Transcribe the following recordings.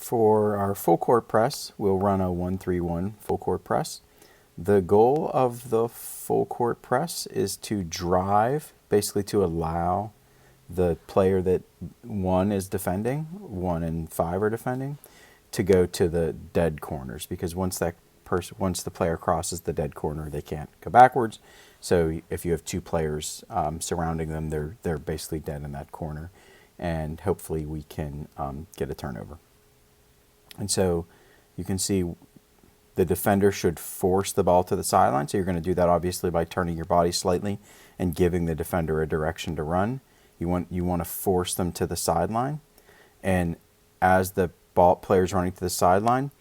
For our full court press, we'll run a 1-3-1 full court press. The goal of the full court press is to drive, basically to allow the player that 1 is defending, 1 and 5 are defending, to go to the dead corners, because once the player crosses the dead corner, they can't go backwards. So if you have 2 players surrounding them, they're basically dead in that corner, and hopefully we can get a turnover. And so you can see the defender should force the ball to the sideline. So you're going to do that obviously by turning your body slightly and giving the defender a direction to run. You want to force them to the sideline. And as the ball player's running to the sideline,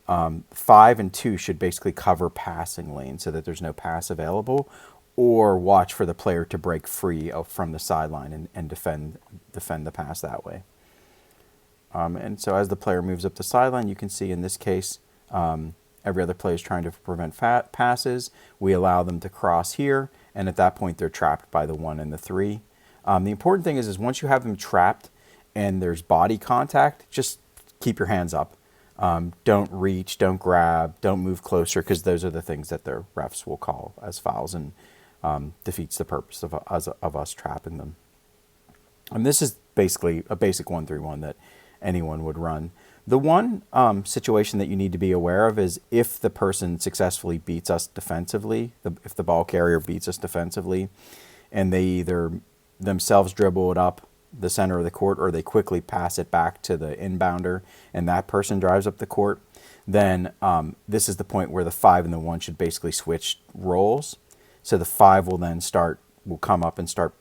5 and 2 should basically cover passing lane so that there's no pass available, or watch for the player to break free from the sideline and defend the pass that way. And so as the player moves up the sideline, you can see in this case, every other player is trying to prevent passes. We allow them to cross here, and at that point they're trapped by the 1 and the 3. The important thing is once you have them trapped and there's body contact, just keep your hands up. Don't reach, don't grab, don't move closer, because those are the things that the refs will call as fouls and defeats the purpose of us trapping them. And this is basically a basic 1-3-1 that anyone would run. The one situation that you need to be aware of is if the person successfully beats us defensively, if the ball carrier beats us defensively, and they either themselves dribble it up the center of the court or they quickly pass it back to the inbounder and that person drives up the court, then this is the point where the 5 and the 1 should basically switch roles. So the 5 will come up and start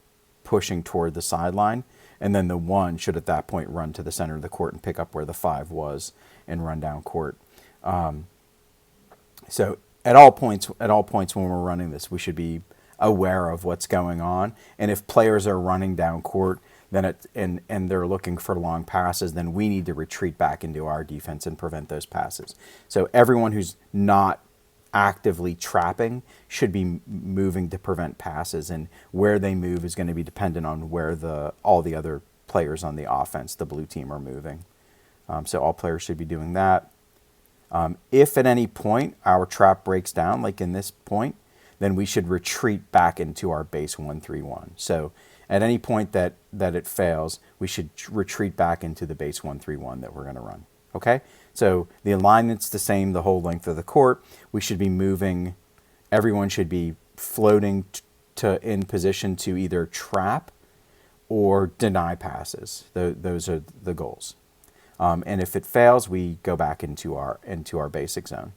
pushing toward the sideline, and then the 1 should at that point run to the center of the court and pick up where the 5 was and run down court. So at all points when we're running this, we should be aware of what's going on. And if players are running down court, then and they're looking for long passes, then we need to retreat back into our defense and prevent those passes. So everyone who's not actively trapping should be moving to prevent passes, and where they move is going to be dependent on where all the other players on the offense, the blue team, are moving. So all players should be doing that. If at any point our trap breaks down, like in this point, then we should retreat back into our base 1-3-1. So at any point that it fails, we should retreat back into the base 1-3-1 that we're going to run. Okay? So the alignment's the same the whole length of the court. We should be moving, everyone should be floating in position to either trap or deny passes. Those are the goals. And if it fails, we go back into our basic zone.